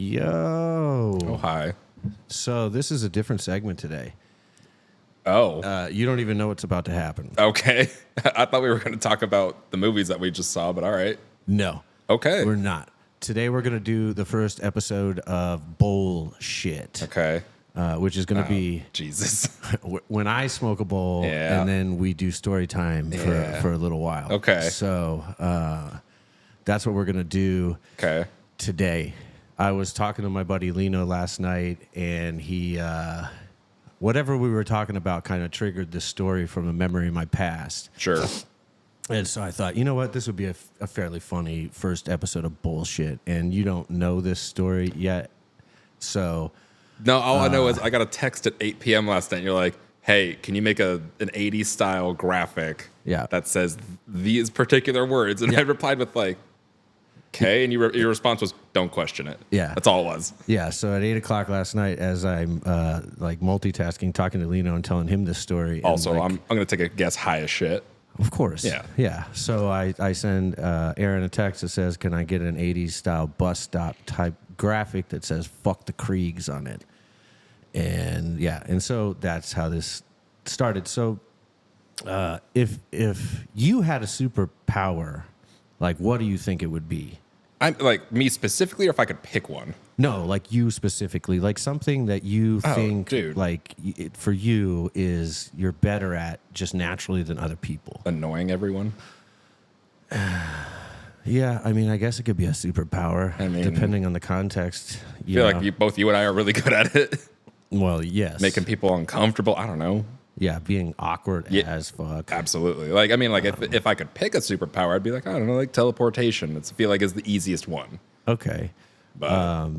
Yo. Oh, hi. So this is a different segment today. Oh. You don't even know what's about to happen. Okay. I thought we were going to talk about the movies that we just saw, but all right. No. Okay. We're not. Today we're going to do the first episode of BOWLshit. Okay. Which is going to be Jesus. when I smoke a bowl, Yeah. and then we do story time for a little while. Okay. So that's what we're going to do Okay. today. I was talking to my buddy Lino last night, and he, whatever we were talking about kind of triggered this story from a memory of my past. Sure. And so I thought, you know what, this would be a fairly funny first episode of BOWLshit, and you don't know this story yet. So... No, all I know is I got a text at 8 p.m. last night, and you're like, hey, can you make an 80s style graphic that says these particular words? And I replied with like, okay, and your response was, don't question it. Yeah. That's all it was. Yeah, so at 8 o'clock last night, as I'm like multitasking, talking to Lino and telling him this story. Also, like, I'm going to take a guess high as shit. Of course. Yeah. Yeah. So I send Aaron a text that says, can I get an 80s style bus stop type graphic that says fuck the Kriegs on it? And yeah, and so that's how this started. So if you had a superpower, like what do you think it would be? I'm like me specifically, or if I could pick one? No, like you specifically, like something that you think dude. like for you is you're better at just naturally than other people. Annoying everyone. Yeah, I mean, I guess it could be a superpower, depending on the context. I feel like both you and I are really good at it. Well, yes. Making people uncomfortable. I don't know. Yeah, being awkward as fuck. Absolutely. Like, I mean, like if I could pick a superpower, I'd be like, I don't know, like teleportation. I feel like is the easiest one. Okay. But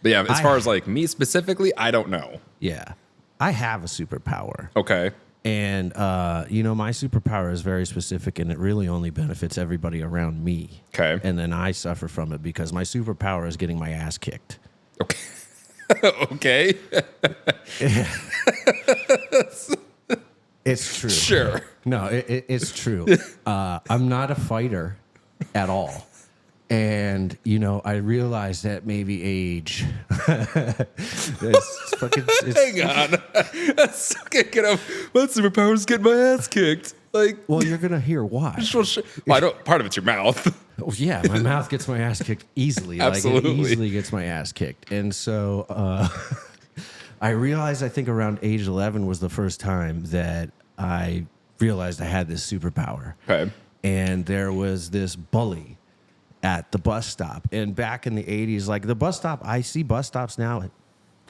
yeah, as far as like me specifically, I don't know. Yeah. I have a superpower. Okay. And, my superpower is very specific, and it really only benefits everybody around me. Okay. And then I suffer from it because my superpower is getting my ass kicked. Okay. Okay. It's true. Sure. No, it's true. I'm not a fighter at all. And, I realized that maybe age. Hang on. My superpower is getting my ass kicked. Like, well, you're going to hear why. Well, part of it's your mouth. Oh, yeah, my mouth gets my ass kicked easily. Absolutely. Like, it easily gets my ass kicked. And so I realized, I think around age 11 was the first time that I realized I had this superpower. Okay. And there was this bully at the bus stop. And back in the 80s, like the bus stop, I see bus stops now,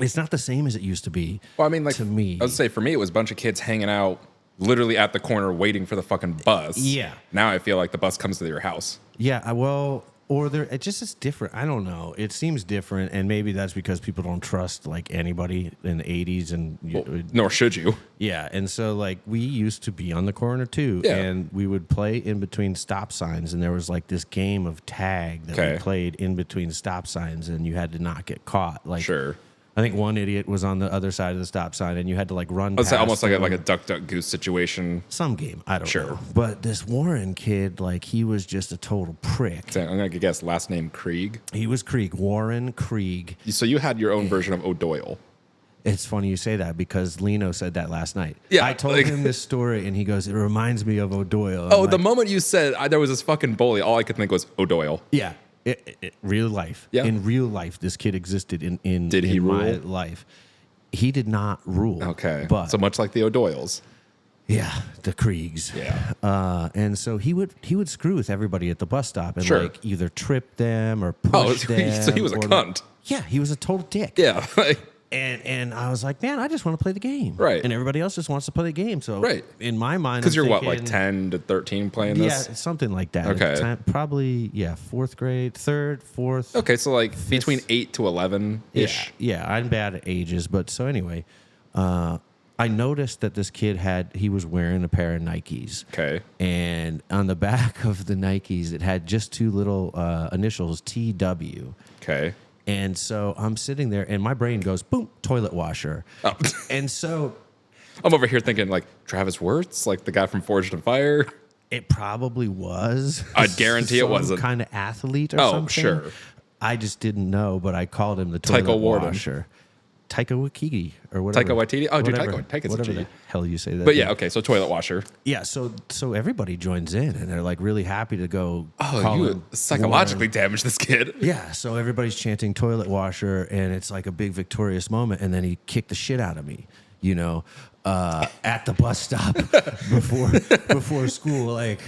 it's not the same as it used to be. Well, I mean, like, to me. I would say for me, it was a bunch of kids hanging out literally at the corner waiting for the fucking bus. Yeah. Now I feel like the bus comes to your house. Yeah, well, or it just is different. I don't know. It seems different, and maybe that's because people don't trust like anybody in the 80s, and nor should you. Yeah, and so like we used to be on the corner too, and we would play in between stop signs, and there was like this game of tag that we played in between stop signs, and you had to not get caught. Like, sure. I think one idiot was on the other side of the stop sign, and you had to like run. It's almost like a duck, duck, goose situation. Some game, I don't know. But this Warren kid, like he was just a total prick. So I'm gonna guess last name Krieg. He was Krieg, Warren Krieg. So you had your own version of O'Doyle. It's funny you say that because Lino said that last night. Yeah, I told him this story, and he goes, "It reminds me of O'Doyle." Oh, the moment you said there was this fucking bully, all I could think was O'Doyle. Yeah. Real life. Yeah. In real life, this kid existed in Did he my rule? life. He did not rule. Okay. But so much like the O'Doyles. Yeah, the Kriegs. Yeah. And so he would screw with everybody at the bus stop and like either trip them or push them. So he was a cunt. Yeah, he was a total dick. Yeah. And I was like, man, I just want to play the game. Right. And everybody else just wants to play the game. So in my mind, because you're thinking, what, like 10 to 13 playing this? Yeah, something like that. Okay. Probably, fourth grade, third, fourth. Okay, so like fifth. Between 8 to 11-ish. Yeah, I'm bad at ages. But so anyway, I noticed that this kid he was wearing a pair of Nikes. Okay. And on the back of the Nikes, it had just two little initials, TW. Okay. And so I'm sitting there, and my brain goes, boom, toilet washer. Oh. And so I'm over here thinking, like, Travis Wirtz, like the guy from Forged in Fire. It probably was. I'd guarantee it wasn't. Kind of athlete or something. Oh, sure. I just didn't know, but I called him the toilet washer. Taika Waititi or whatever. Taika Waititi? Oh, dude, Taika's whatever a G. the hell you say that. But yeah, okay, so toilet washer. Yeah, so everybody joins in, and they're like really happy to go. Oh, you psychologically damaged this kid. Yeah, so everybody's chanting toilet washer, and it's like a big victorious moment, and then he kicked the shit out of me, at the bus stop before school. Like,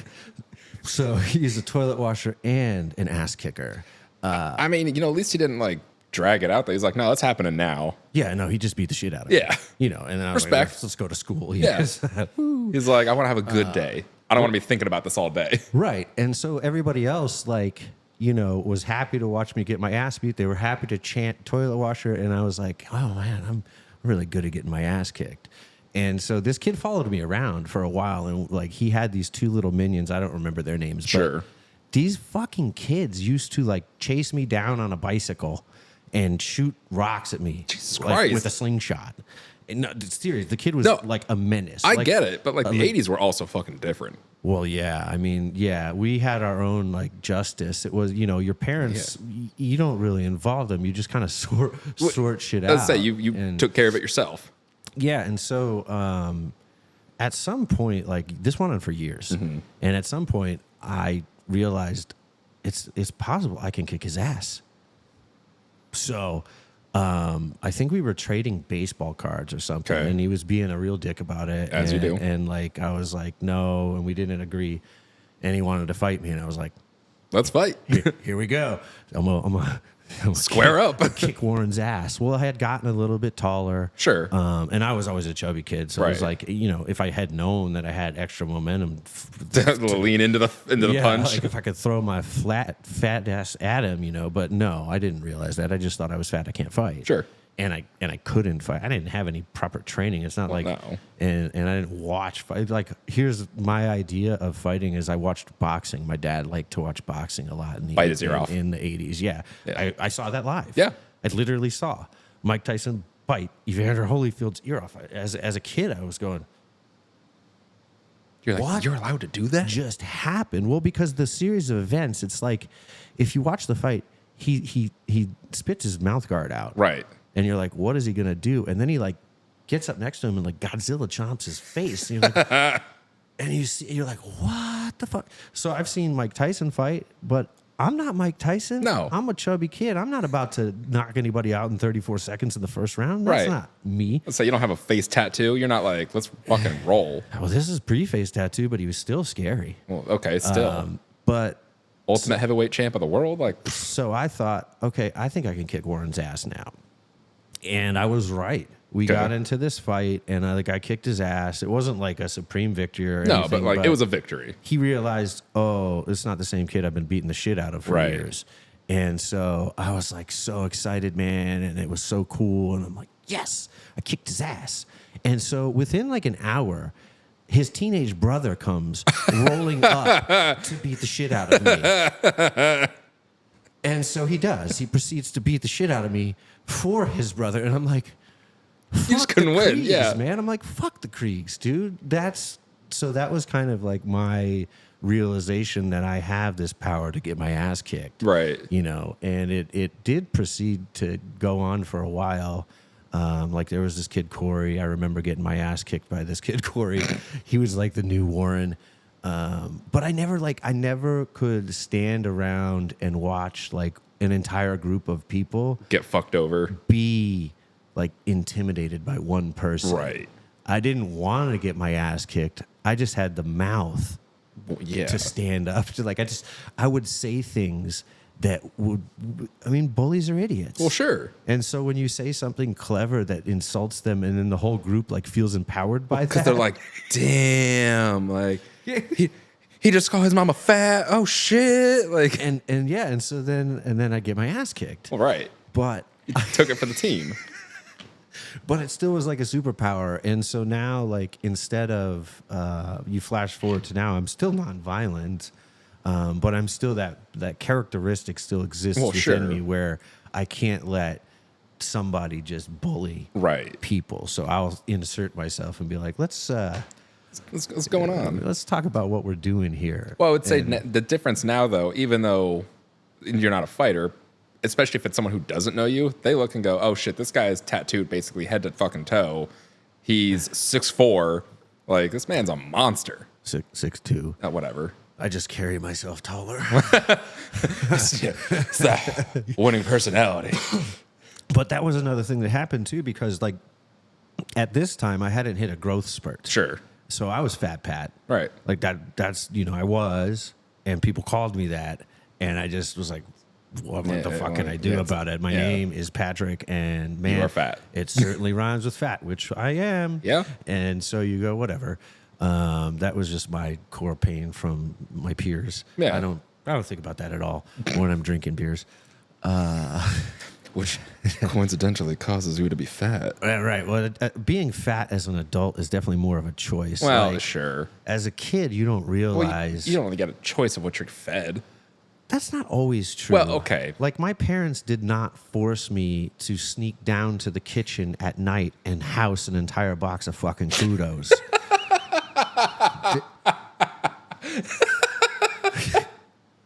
so he's a toilet washer and an ass kicker. I mean, at least he didn't like drag it out there. He's like, no, that's happening now. Yeah, no, he just beat the shit out of me. Yeah. And I was respect. like, let's go to school. Yeah. He's like, I want to have a good day. I don't want to be thinking about this all day. Right. And so everybody else, was happy to watch me get my ass beat. They were happy to chant toilet washer. And I was like, oh, man, I'm really good at getting my ass kicked. And so this kid followed me around for a while. And, he had these two little minions. I don't remember their names. Sure. But these fucking kids used to, chase me down on a bicycle and shoot rocks at me. Jesus Christ. With a slingshot. And no, serious. The kid was like a menace. I get it, but the 80s were also fucking different. Well, yeah. I mean, yeah, we had our own justice. It was, your parents, you don't really involve them. You just kind of sort shit out. Let's say you took care of it yourself. Yeah, and so at some point, this went on for years, and at some point, I realized it's possible I can kick his ass. So I think we were trading baseball cards or something, and he was being a real dick about it. As you do. And I was like, no, and we didn't agree. And he wanted to fight me, and I was like, let's fight. Here we go. I'm gonna square up. Kick Warren's ass. Well, I had gotten a little bit taller. Sure. And I was always a chubby kid. So I was like, if I had known that I had extra momentum to lean into the punch. If I could throw my fat ass at him, but no, I didn't realize that. I just thought I was fat. I can't fight. Sure. And I couldn't fight. I didn't have any proper training. It's not and I didn't watch fight. Here's my idea of fighting is I watched boxing. My dad liked to watch boxing a lot in the Bite his ear off. In the 80s. Yeah. I saw that live. Yeah. I literally saw Mike Tyson bite Evander Holyfield's ear off. As a kid, I was going, you're like, what? You're allowed to do that? Just happened. Well, because the series of events, it's like if you watch the fight, he spits his mouth guard out. Right. And you're like, what is he gonna do? And then he gets up next to him and Godzilla chomps his face. And you're like, and you're like, what the fuck? So I've seen Mike Tyson fight, but I'm not Mike Tyson. No. I'm a chubby kid. I'm not about to knock anybody out in 34 seconds in the first round. That's not me. Let's say you don't have a face tattoo. You're not like, let's fucking roll. Well, this is pre-face tattoo, but he was still scary. Well, okay, still. But ultimate heavyweight champ of the world. So I thought, okay, I think I can kick Warren's ass now. And I was right. We got into this fight, and the guy kicked his ass. It wasn't like a supreme victory or anything. No, but it was a victory. He realized, oh, it's not the same kid I've been beating the shit out of for years. And so I was so excited, man, and it was so cool. And I'm like, yes, I kicked his ass. And so within an hour, his teenage brother comes rolling up to beat the shit out of me. And so he does. He proceeds to beat the shit out of me for his brother. And I'm like, you just couldn't win. Yeah, man. I'm like, fuck the Kriegs, dude. That was kind of my realization that I have this power to get my ass kicked. Right. And it did proceed to go on for a while. There was this kid, Corey. I remember getting my ass kicked by this kid, Corey. He was the new Warren. But I never could stand around and watch an entire group of people get fucked over, be intimidated by one person. Right. I didn't want to get my ass kicked. I just had the mouth to stand up to I would say things that bullies are idiots. Well, sure. And so when you say something clever that insults them and then the whole group feels empowered by that. Because they're like, damn, he just called his mama fat. Oh shit. And so then I get my ass kicked. Well, right. But you took it for the team. But it still was a superpower. And so now instead of you flash forward to now, I'm still nonviolent. But I'm still that characteristic still exists within me where I can't let somebody just bully people. So I'll insert myself and be like, what's going on? Let's talk about what we're doing here. Well, I would say the difference now, though, even though you're not a fighter, especially if it's someone who doesn't know you, they look and go, oh shit, this guy is tattooed basically head to fucking toe. He's 6'4". Like, this man's a monster. 6'2". Whatever. I just carry myself taller. It's that winning personality. But that was another thing that happened too, because like at this time I hadn't hit a growth spurt. Sure. So I was Fat Pat. Right. Like that's, I was, and people called me that. And I just was like, what the fuck can I do about it? My name is Patrick, and man, you are fat. It certainly rhymes with fat, which I am. Yeah. And so you go, whatever. That was just my core pain from my peers. Yeah. I don't think about that at all when I'm drinking beers. Which coincidentally causes you to be fat. Right. Well, being fat as an adult is definitely more of a choice. Well, like, sure. As a kid, you don't realize. You don't really get a choice of what you're fed. That's not always true. Well, okay. Like, my parents did not force me to sneak down to the kitchen at night and house an entire box of fucking kudos.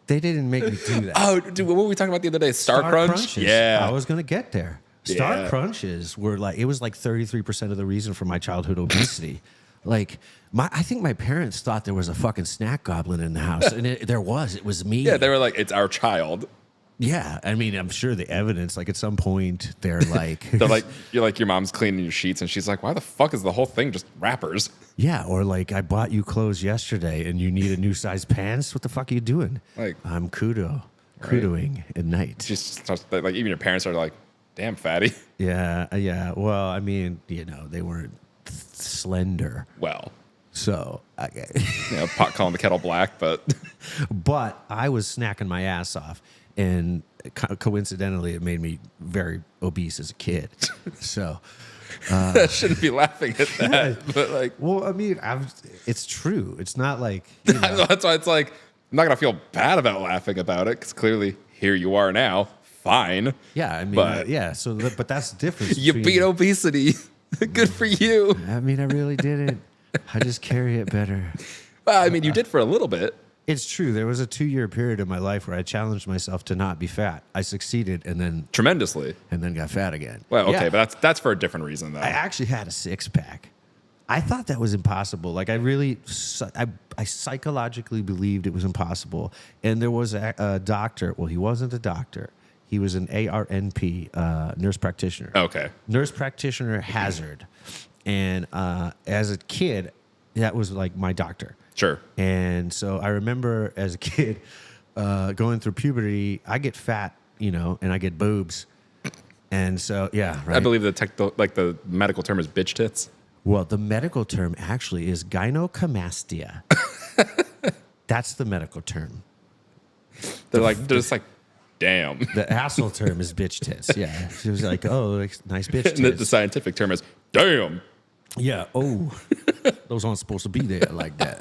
They didn't make me do that. Oh, dude, what were we talking about the other day? Star Crunch? Crunches. Yeah. I was going to get there. Star Crunches were like, it was like 33% of the reason for my childhood obesity. Like, I think my parents thought there was a fucking snack goblin in the house, and it was me. Yeah, they were like, it's our child. Yeah, I mean, I'm sure the evidence, like at some point, they're like, you're like, your mom's cleaning your sheets, and she's like, why the fuck is the whole thing just wrappers? Yeah, or like, I bought you clothes yesterday, and you need a new size pants. What the fuck are you doing? Like, I'm kudoing at night. Just like even your parents are like, damn fatty. Yeah. Well, I mean, they weren't slender. Well, so pot calling the kettle black, but I was snacking my ass off, and coincidentally, it made me very obese as a kid. So I shouldn't be laughing at that, but like, well, I mean, it's true. It's not like that's why it's like I'm not gonna feel bad about laughing about it because clearly here you are now, fine. Yeah, I mean, So, but that's the difference. You beat obesity. Good for you. I mean, I really didn't. I just carry it better. Well, I mean, you did for a little bit. It's true. There was a 2-year period in my life where I challenged myself to not be fat. I succeeded, and then tremendously, and then got fat again. Well, okay, but that's for a different reason, though. I actually had a 6-pack. I thought that was impossible. Like, I psychologically believed it was impossible. And there was a doctor. Well, he wasn't a doctor. He was an ARNP, nurse practitioner. Okay. Nurse practitioner Hazard. And as a kid, that was like my doctor. Sure. And so I remember as a kid going through puberty, I get fat, and I get boobs. And so, yeah, right. I believe the medical term is bitch tits. Well, the medical term actually is gynecomastia. That's the medical term. They're just like, damn. The asshole term is bitch tits. Yeah. She was like, oh, nice bitch tits. And the scientific term is, damn. Yeah. Oh, those aren't supposed to be there like that.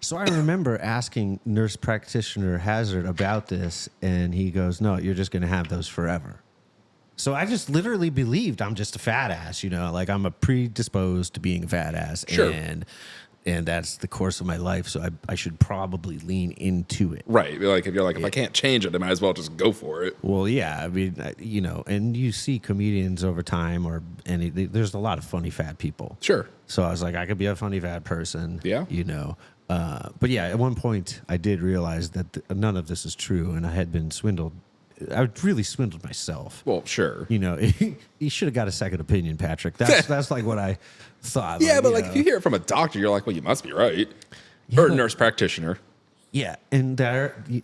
So I remember asking nurse practitioner Hazard about this, and he goes, no, you're just going to have those forever. So I just literally believed I'm just a fat ass, like I'm a predisposed to being a fat ass. Sure. And that's the course of my life, so I should probably lean into it. Right. If I can't change it, I might as well just go for it. Well, yeah. I mean, and you see comedians over time, there's a lot of funny fat people. Sure. So I was like, I could be a funny fat person. Yeah. But yeah, at one point I did realize that none of this is true, and I had been swindled. I really swindled myself. Well, sure. You should have got a second opinion, Patrick. That's like what I thought. Yeah, but if you hear it from a doctor, you're like, well, you must be right. Yeah, or a nurse practitioner. Yeah, and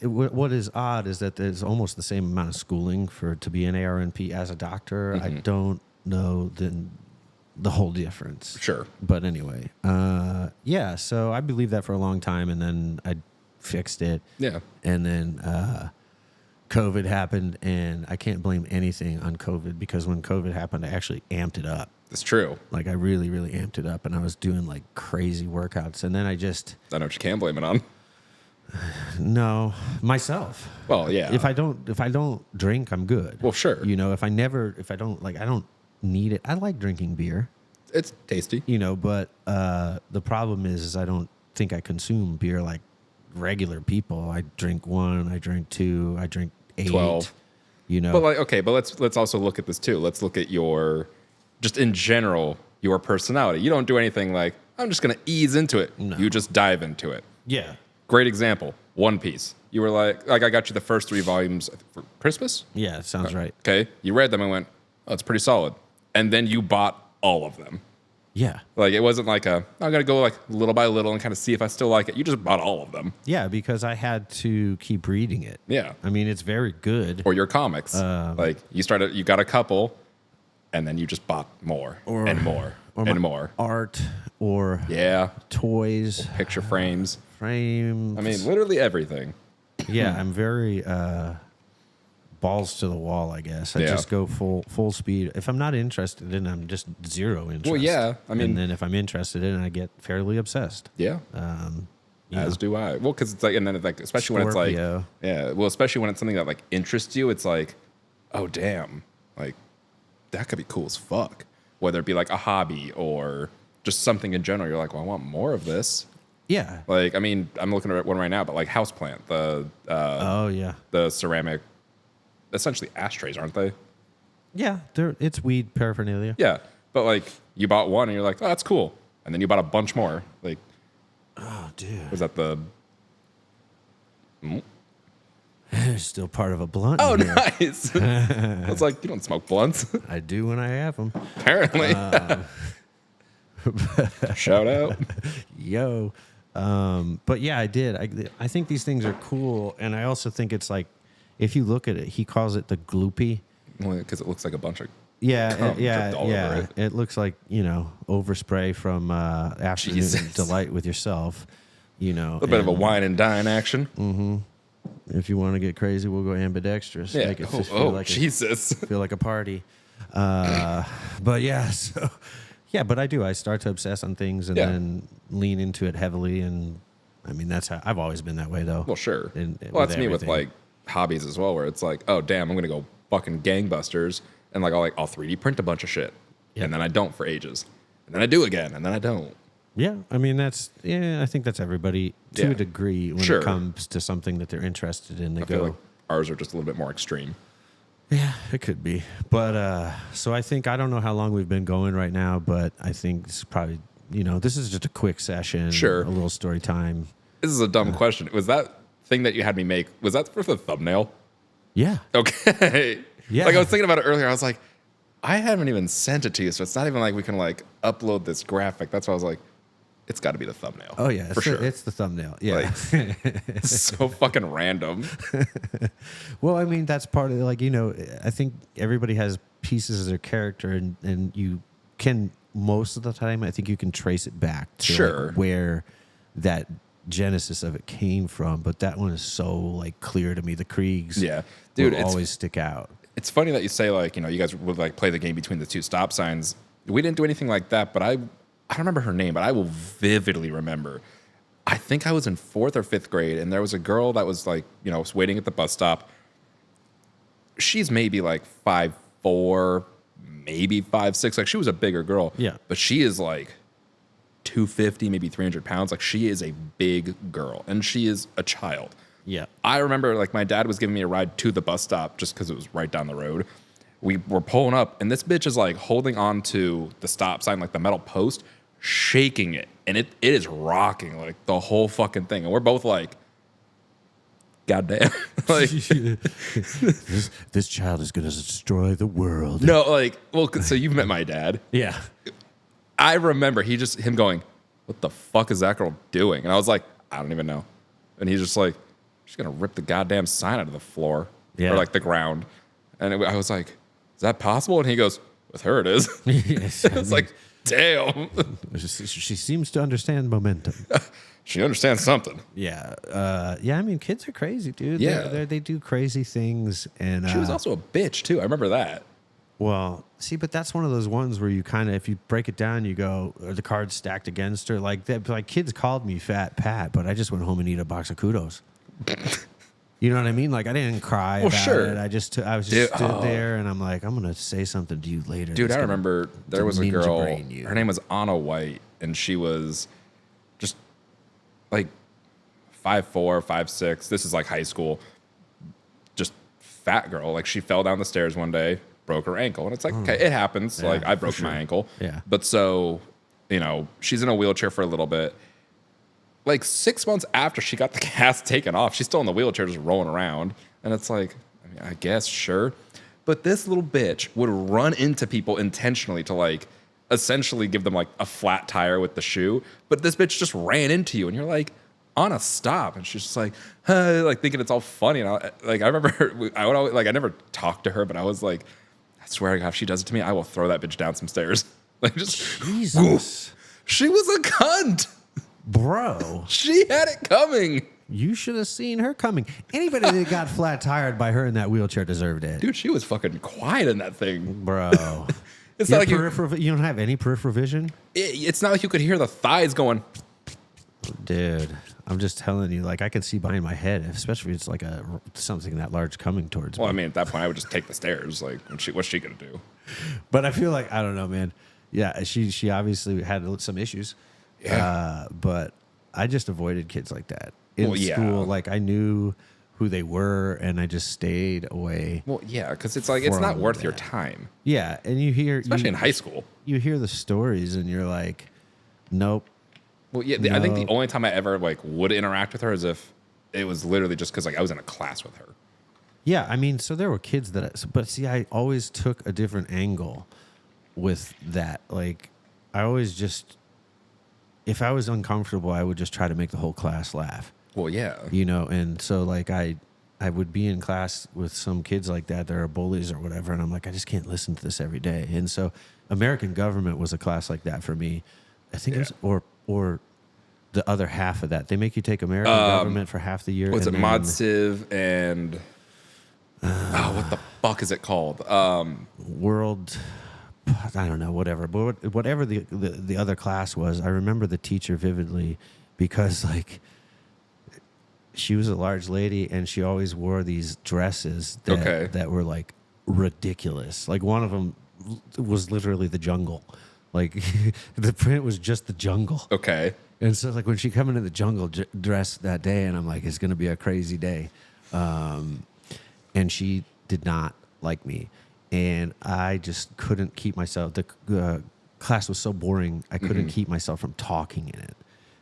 what is odd is that there's almost the same amount of schooling to be an ARNP as a doctor. Mm-hmm. I don't know the whole difference. Sure. But anyway, so I believed that for a long time, and then I fixed it. Yeah. And then COVID happened, and I can't blame anything on COVID, because when COVID happened, I actually amped it up. That's true. Like, I really, really amped it up, and I was doing like crazy workouts, and then I know what you can blame it on. No, myself. Well, yeah. If I don't drink, I'm good. Well, sure. If I don't need it. I like drinking beer. It's tasty. But the problem is I don't think I consume beer like regular people. I drink 1, I drink 2, I drink 8, 12. You know. But like, okay, but let's also look at this too. Let's look at your, just in general, your personality. You don't do anything like, I'm just gonna ease into it. No. You just dive into it. Yeah. Great example. One Piece. You were like I got you the first 3 volumes for Christmas. Yeah, it sounds right. Okay, you read them and went, oh, it's pretty solid. And then you bought all of them. Yeah. Like, it wasn't like I'm going to go like little by little and kind of see if I still like it. You just bought all of them. Yeah, because I had to keep reading it. Yeah. I mean, it's very good. Or your comics. Like, you got a couple, and then you just bought more and more and more. Art or toys. Or picture frames. Frames. I mean, literally everything. Yeah, I'm very balls to the wall, I guess. I just go full speed. If I'm not interested in it, I'm just zero interest. Well, yeah. I mean, and then if I'm interested in it, I get fairly obsessed. Yeah. As do I. Well, because it's like, and then it's like, especially when it's like, well, especially when it's something that like interests you, it's like, oh, damn. Like, that could be cool as fuck. Whether it be like a hobby or just something in general. You're like, well, I want more of this. Yeah. Like, I mean, I'm looking at one right now, but like Houseplant, the ceramic, essentially ashtrays, aren't they? Yeah, it's weed paraphernalia. Yeah, but like you bought one and you're like, oh, that's cool, and then you bought a bunch more. Like, oh, dude, was that the? There's still part of a blunt. Oh, nice. I was like, you don't smoke blunts. I do when I have them. Apparently. Shout out. Yo. But yeah, I did. I think these things are cool, and I also think it's like, if you look at it, he calls it the gloopy. Well, because it looks like a bunch of yeah. It looks like, overspray from Afternoon Delight with Yourself. A little bit of a wine and dine action. Mm-hmm. If you want to get crazy, we'll go ambidextrous. Yeah. Make it feel like Jesus. Feel like a party. But yeah, so yeah, but I do. I start to obsess on things and then lean into it heavily, and I mean that's how I've always been that way, though. Well, sure. That's me with like hobbies as well, where it's like, oh damn, I'm gonna go fucking gangbusters, and like I'll 3D print a bunch of shit, and then I don't for ages, and then I do again, and then I don't. Yeah, I mean I think that's everybody to a degree when it comes to something that they're interested in. I feel like ours are just a little bit more extreme. Yeah, it could be, but so I think I don't know how long we've been going right now, but I think it's probably this is just a quick session, a little story time. This is a dumb question. Was that thing that you had me make, was that for the thumbnail? Yeah. Okay. Yeah. Like I was thinking about it earlier. I was like, I haven't even sent it to you, so it's not even like we can like upload this graphic. That's why I was like, it's got to be the thumbnail. Oh yeah, for sure. It's the thumbnail. Yeah. Like, so fucking random. Well, I mean that's part of I think everybody has pieces of their character, and you can most of the time I think you can trace it back to like, where that genesis of it came from, but that one is so like clear to me. The Kriegs, dude, always stick out. It's funny that you say like you guys would like play the game between the two stop signs. We didn't do anything like that, but I don't remember her name, but I will vividly remember. I think I was in 4th or 5th grade, and there was a girl that was like was waiting at the bus stop. She's maybe like 5'4", maybe 5'6". Like she was a bigger girl, but she is like 250, maybe 300 pounds. Like she is a big girl, and she is a child. Yeah. I remember like my dad was giving me a ride to the bus stop just because it was right down the road. We were pulling up, and this bitch is like holding on to the stop sign, like the metal post, shaking it. And it is rocking like the whole fucking thing. And we're both like, goddamn. Like this child is going to destroy the world. No, like, well, so you've met my dad. Yeah. I remember him going, what the fuck is that girl doing? And I was like, I don't even know. And he's just like, she's going to rip the goddamn sign out of the floor. Yeah. Or like the ground. And I was like, is that possible? And he goes, with her it is. Yes, it's like, damn. She seems to understand momentum. She understands something. Yeah. I mean, kids are crazy, dude. Yeah. They do crazy things. And she was also a bitch, too. I remember that. Well, see, but that's one of those ones where you kind of, if you break it down, you go, are the cards stacked against her? Like kids called me Fat Pat, but I just went home and eat a box of kudos. You know what I mean? Like I didn't cry about it. I was just stood there, and I'm like, I'm gonna say something to you later. Dude, I remember there was a girl. Her name was Anna White, and she was just 5'4", 5'6". This is like high school. Just fat girl. Like she fell down the stairs one day, broke her ankle. And it's like, okay, it happens. Yeah, like I broke my ankle. Yeah. But so, she's in a wheelchair for a little bit. Like 6 months after she got the cast taken off, she's still in the wheelchair just rolling around. And it's like, I guess, sure. But this little bitch would run into people intentionally to like essentially give them like a flat tire with the shoe. But this bitch just ran into you and you're like, Anna, stop. And she's just like, like thinking it's all funny. And I remember I would always, like, I never talked to her, but I was like, I swear to God, if she does it to me, I will throw that bitch down some stairs. Like just, Jesus. She was a cunt. Bro. She had it coming. You should have seen her coming. Anybody that got flat tired by her in that wheelchair deserved it. Dude, she was fucking quiet in that thing. Bro. It's not like you don't have any peripheral vision? It's not like you could hear the thighs going. Dude, I'm just telling you, like I can see behind my head, especially if it's like something that large coming towards me. Well, I mean, at that point, I would just take the stairs. Like, what's she gonna do? But I feel like, I don't know, man. Yeah, she obviously had some issues. Yeah. But I just avoided kids like that. In school, like I knew who they were and I just stayed away. Well, yeah, because it's like, it's not worth your time. Yeah, and you hear... Especially in high school. You hear the stories and you're like, nope. Well, yeah, I think the only time I ever like would interact with her is if it was literally just because like I was in a class with her. Yeah, I mean, so there were kids but see, I always took a different angle with that. Like, I always just... If I was uncomfortable, I would just try to make the whole class laugh. Well, yeah. And so like I would be in class with some kids like that are bullies or whatever, and I'm like, I just can't listen to this every day. And so American Government was a class like that for me. I think it was, or the other half of that. They make you take American Government for half the year. What's it, Mod Civ and... what the fuck is it called? World... I don't know, whatever. But whatever the other class was, I remember the teacher vividly because, like, she was a large lady and she always wore these dresses that were, like, ridiculous. Like, one of them was literally the jungle. Like, the print was just the jungle. Okay. And so, like, when she come into the jungle dress that day, and I'm like, it's going to be a crazy day. And she did not like me. And I just couldn't keep myself. The class was so boring. I couldn't keep myself from talking in it.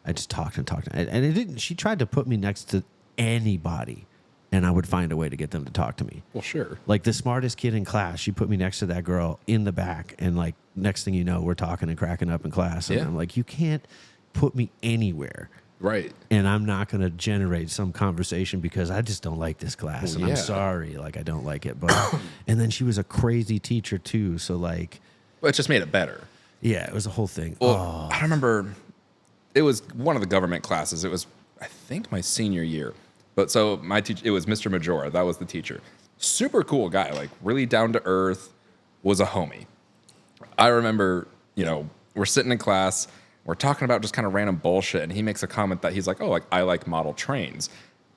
I just talked and talked, and it didn't. She tried to put me next to anybody, and I would find a way to get them to talk to me. Well, sure. Like the smartest kid in class, she put me next to that girl in the back, and like next thing you know, we're talking and cracking up in class. And I'm like, you can't put me anywhere. Right. And I'm not going to generate some conversation because I just don't like this class. And I'm sorry. Like, I don't like it. But and then she was a crazy teacher, too. So, like... Well, it just made it better. Yeah, it was a whole thing. Well, I remember it was one of the government classes. It was, I think, my senior year. But so my teacher, it was Mr. Majora. That was the teacher. Super cool guy. Like, really down to earth. Was a homie. I remember, we're sitting in class... We're talking about just kind of random bullshit, and he makes a comment that he's like, oh, like, I like model trains.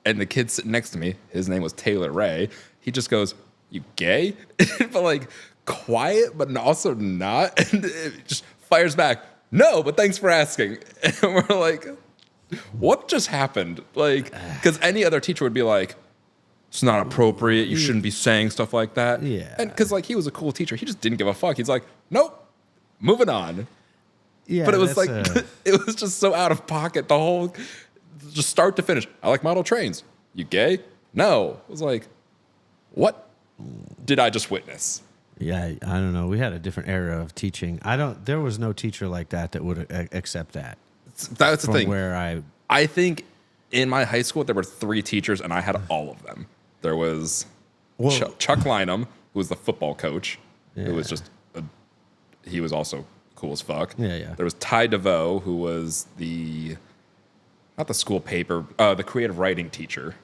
And the kid sitting next to me, his name was Taylor Ray, he just goes, you gay? But, like, quiet, but also not. And it just fires back, no, but thanks for asking. And we're like, what just happened? Like, because any other teacher would be like, it's not appropriate. You shouldn't be saying stuff like that. Yeah. And because, like, he was a cool teacher. He just didn't give a fuck. He's like, nope, moving on. Yeah, but it was like, it was just so out of pocket. The whole, just start to finish. I like model trains. You gay? No. It was like, what did I just witness? Yeah, I don't know. We had a different era of teaching. There was no teacher like that would accept that. That's the thing. Where I think in my high school, there were 3 teachers and I had all of them. There was Chuck Lynham, who was the football coach, who was just, he was also cool as fuck. Yeah. There was Ty DeVoe, who was not the school paper, the creative writing teacher,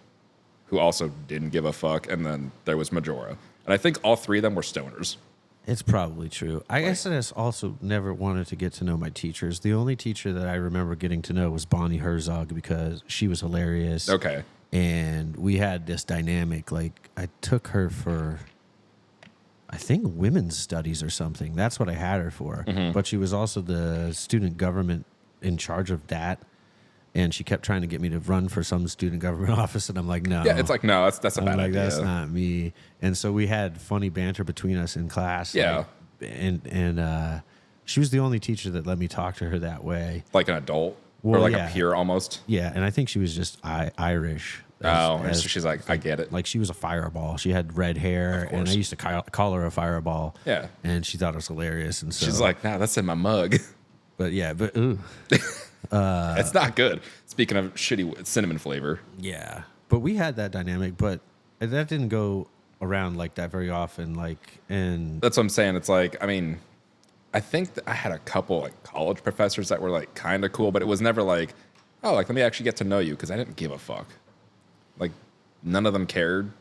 who also didn't give a fuck. And then there was Majora. And I think all 3 of them were stoners. It's probably true. I guess I just also never wanted to get to know my teachers. The only teacher that I remember getting to know was Bonnie Herzog because she was hilarious. Okay. And we had this dynamic. Like, I took her for... I think women's studies or something. That's what I had her for. Mm-hmm. But she was also the student government in charge of that. And she kept trying to get me to run for some student government office, and I'm like, no. Yeah, it's like, no, that's a bad idea. That's not me. And so we had funny banter between us in class. Yeah. And she was the only teacher that let me talk to her that way. Like an adult? Or like a peer almost? Yeah, and I think she was just Irish. So she's like, I get it. Like she was a fireball. She had red hair, and I used to call her a fireball. Yeah. And she thought it was hilarious. And so she's like, nah, that's in my mug. But yeah, but ooh. It's not good. Speaking of shitty cinnamon flavor. Yeah. But we had that dynamic, but that didn't go around like that very often. And that's what I'm saying. It's like, I mean, I think that I had a couple like college professors that were like kind of cool, but it was never like, oh, like let me actually get to know you, because I didn't give a fuck. Like none of them cared.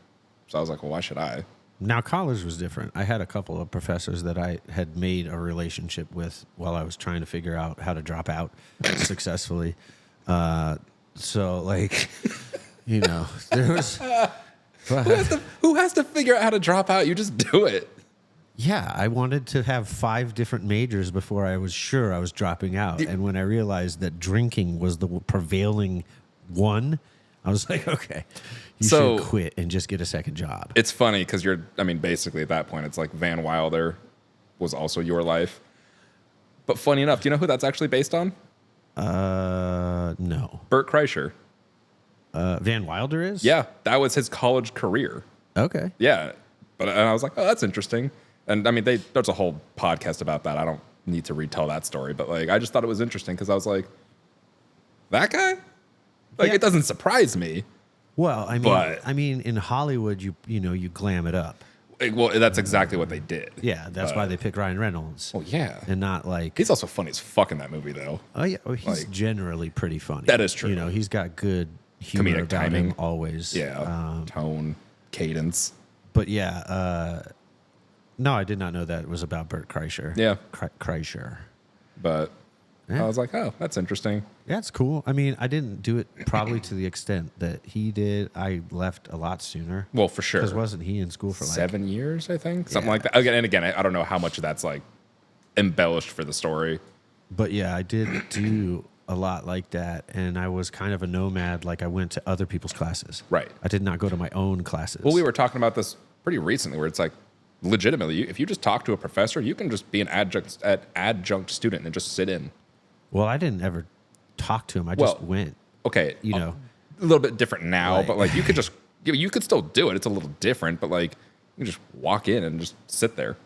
So I was like, well, why should I? Now, college was different. I had a couple of professors that I had made a relationship with while I was trying to figure out how to drop out successfully. So, like, you know, there was... Who has to figure out how to drop out? You just do it. Yeah, I wanted to have 5 different majors before I was sure I was dropping out. And when I realized that drinking was the prevailing one, I was like, okay, you should quit and just get a second job. It's funny because basically at that point, it's like Van Wilder was also your life. But funny enough, do you know who that's actually based on? No. Bert Kreischer. Van Wilder is? Yeah, that was his college career. Okay. Yeah. And I was like, oh, that's interesting. And I mean, there's a whole podcast about that. I don't need to retell that story, but like, I just thought it was interesting because I was like, that guy? Like, it doesn't surprise me. Well, I mean, in Hollywood, you glam it up. Well, that's exactly what they did. Yeah, that's why they picked Ryan Reynolds. Oh yeah, and not like he's also funny as fuck in that movie, though. Oh yeah, well, he's generally pretty funny. That is true. You know, he's got good humor comedic about timing him always. Yeah, tone, cadence. But yeah, no, I did not know that it was about Bert Kreischer. Yeah, Kreischer. But I was like, oh, that's interesting. Yeah, it's cool. I mean, I didn't do it probably to the extent that he did. I left a lot sooner. Well, for sure. Because wasn't he in school for like 7 years, I think? Something like that. Again, I don't know how much of that's like embellished for the story. But yeah, I did do a lot like that. And I was kind of a nomad. Like I went to other people's classes. Right. I did not go to my own classes. Well, we were talking about this pretty recently where it's like, legitimately, if you just talk to a professor, you can just be an adjunct student and just sit in. Well, I didn't ever talk to him. I just went. Okay. You know. A little bit different now, but like you could still do it. It's a little different, but like you can just walk in and just sit there.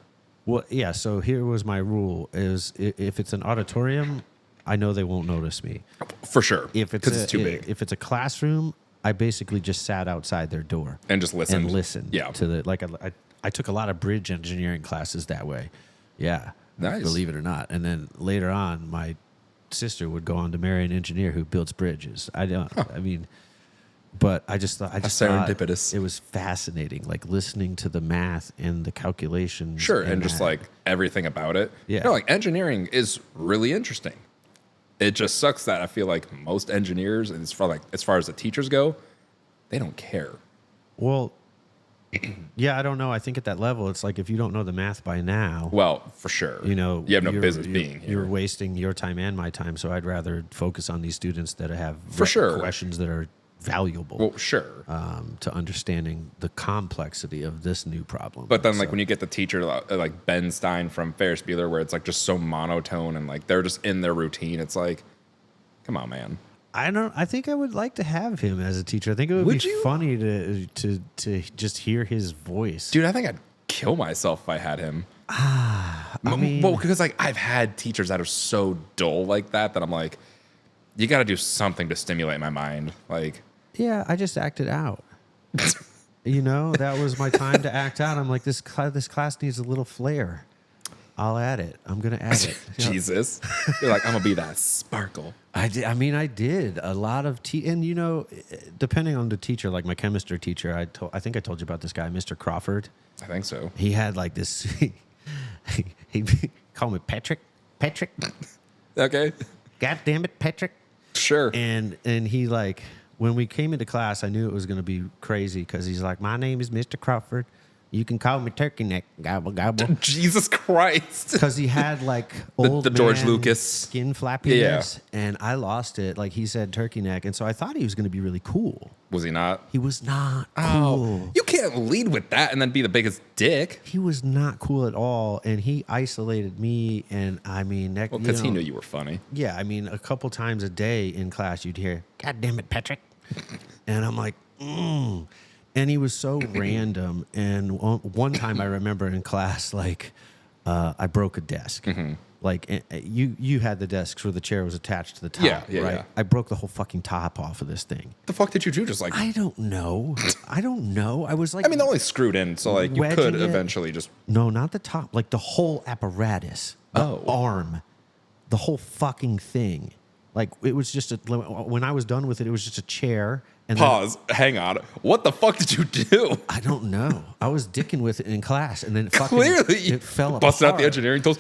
Well, yeah. So here was my rule: is if it's an auditorium, I know they won't notice me. For sure. Because it's too big. If it's a classroom, I basically just sat outside their door and just listened. And listened. Yeah. To the I took a lot of bridge engineering classes that way. Yeah. Nice. Believe it or not. And then later on, my sister would go on to marry an engineer who builds bridges. I mean, but I just thought serendipitous. It was fascinating, like listening to the math and the calculations. Sure, and just like everything about it. Yeah, no, like engineering is really interesting. It just sucks that I feel like most engineers, and as far as the teachers go, they don't care. Well, yeah, I don't know. I think at that level, it's like if you don't know the math by now. Well, for sure. You know, you have no business being here. You're wasting your time and my time. So I'd rather focus on these students that have questions that are valuable. Well, sure. To understanding the complexity of this new problem. But then, like when you get the teacher like Ben Stein from Ferris Bueller, where it's like just so monotone and like they're just in their routine, it's like, come on, man. I think I would like to have him as a teacher. I think it would be funny to just hear his voice. Dude, I think I'd kill myself if I had him. I mean, well, because like I've had teachers that are so dull like that I'm like, you got to do something to stimulate my mind. Like, yeah, I just acted out. You know, that was my time to act out. I'm like, this class needs a little flair. I'll add it. I'm going to add it. Jesus. You're like, I'm going to be that sparkle. I did a lot of and you know, depending on the teacher, like my chemistry teacher, I think I told you about this guy, Mr. Crawford. I think so. He had like this, he called me Patrick. Okay. God damn it, Patrick. Sure. And he like, when we came into class, I knew it was going to be crazy because he's like, my name is Mr. Crawford. You can call me turkey neck, gobble gobble. Jesus Christ. Because he had like old the George man Lucas skin flappiness, and I lost it. Like he said turkey neck, and so I thought he was going to be really cool. Was he not? He was not cool. You can't lead with that and then be the biggest dick. He was not cool at all, and he isolated me. And I mean, because he knew you were funny. Yeah, I mean, a couple times a day in class, you'd hear, "God damn it, Patrick," and I'm like, And he was so random. And one time I remember in class, like, I broke a desk. Mm-hmm. Like, you had the desks where the chair was attached to the top, right? Yeah. I broke the whole fucking top off of this thing. The fuck did you do? Just like... I don't know. I was like... I mean, they're only screwed in, so, like, you could eventually just... No, not the top. Like, the whole apparatus. The arm. The whole fucking thing. Like, it was just when I was done with it, it was just a chair. And Pause. Hang on. What the fuck did you do? I don't know. I was dicking with it in class, and then clearly it fell apart. Busted out the engineering tools.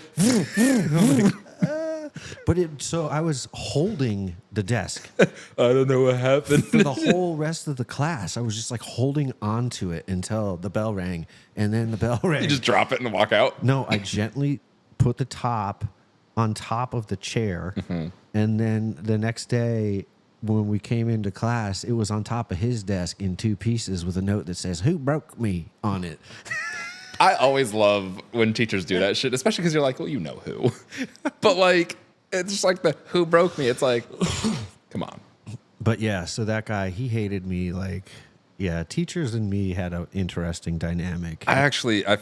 But so I was holding the desk. I don't know what happened. For the whole rest of the class, I was just like holding onto it until the bell rang, and then the bell rang. You just drop it and walk out? No, I gently put the top on top of the chair, and then the next day, when we came into class, it was on top of his desk in two pieces with a note that says, "Who broke me?" on it. I always love when teachers do that shit, especially because you're like, well, you know who. But like, it's just like the "who broke me." It's like, come on. But yeah, so that guy, he hated me. Like, yeah, teachers and me had an interesting dynamic.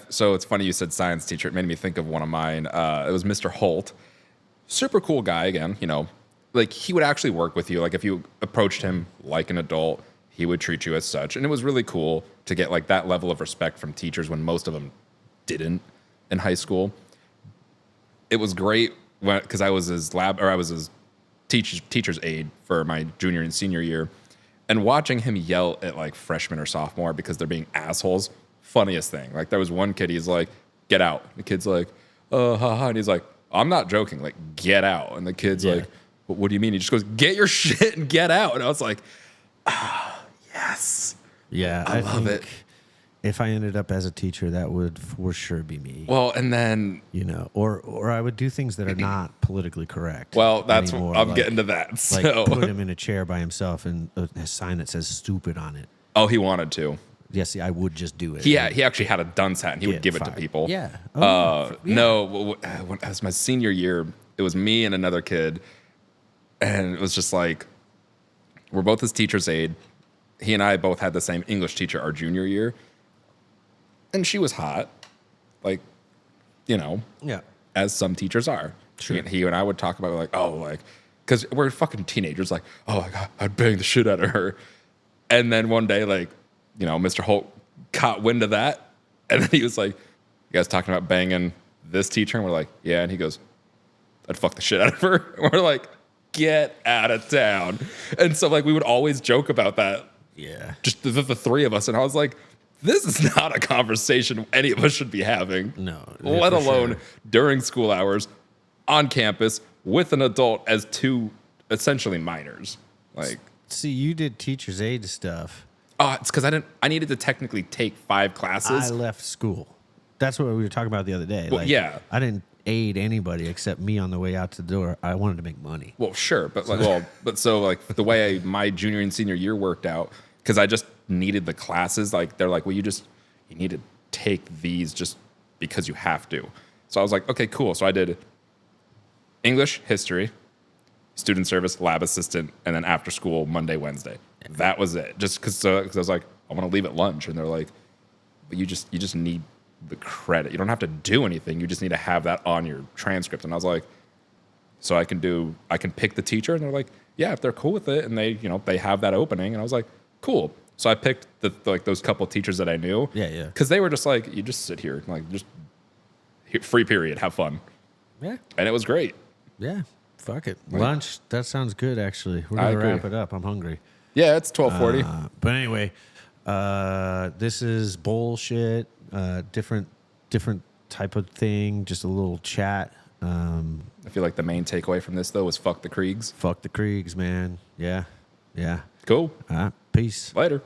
So it's funny you said science teacher. It made me think of one of mine. It was Mr. Holt. Super cool guy again, you know. Like, he would actually work with you. Like, if you approached him like an adult, he would treat you as such. And it was really cool to get, like, that level of respect from teachers when most of them didn't in high school. It was great because I was his teacher's aide for my junior and senior year. And watching him yell at, like, freshman or sophomore because they're being assholes, funniest thing. Like, there was one kid, he's like, "Get out." The kid's like, "Oh, haha." And he's like, "I'm not joking. Like, get out." And the kid's like, "What do you mean?" He just goes, "Get your shit and get out." And I was like, yes. Yeah, I love it. If I ended up as a teacher, that would for sure be me. Well, and then... You know, or I would do things that are not politically correct. Well, that's what I'm getting to that. So. Like, put him in a chair by himself and a sign that says "stupid" on it. Oh, he wanted to. Yeah, see, I would just do it. He actually had a dunce hat, and he would give it to people. Yeah. No, when it was my senior year, it was me and another kid. And it was just like, we're both his teacher's aide. He and I both had the same English teacher our junior year. And she was hot. Like, you know, as some teachers are. Sure. He and I would talk about, like, oh, like, because we're fucking teenagers, like, oh, my God, I'd bang the shit out of her. And then one day, like, you know, Mr. Holt caught wind of that. And then he was like, "You guys talking about banging this teacher?" And we're like, "Yeah." And he goes, "I'd fuck the shit out of her." And we're like, "Get out of town." And so, like, we would always joke about that. Yeah. Just the three of us. And I was like, this is not a conversation any of us should be having. No. Let alone during school hours, on campus, with an adult as two essentially minors. Like, see, you did teacher's aide stuff. Oh, it's because I needed to technically take 5 classes. I left school. That's what we were talking about the other day. Well, like, yeah. I didn't aid anybody except me on the way out to the door. I wanted to make money. Well, sure, but like, so like the way my junior and senior year worked out, because I just needed the classes. Like, they're like, well, you need to take these just because you have to. So I was like, okay, cool. So I did English, history, student service, lab assistant, and then after school, Monday, Wednesday. That was it. Just because I was like, I want to leave at lunch, and they're like, but you just need the credit. You don't have to do anything. You just need to have that on your transcript. And I was like, so I can pick the teacher, and they're like, yeah, if they're cool with it, and they have that opening. And I was like, cool. So I picked those couple teachers that I knew. Yeah. Because they were just like, you just sit here, like, just free period, have fun. Yeah. And it was great. Yeah. Fuck it. Lunch. That sounds good. Actually, we're gonna wrap it up. I'm hungry. Yeah, it's 12:40. But anyway, this is bullshit. Different type of thing. Just a little chat. I feel like the main takeaway from this though was fuck the Kriegs. Fuck the Kriegs, man. Yeah. Cool. Peace. Later.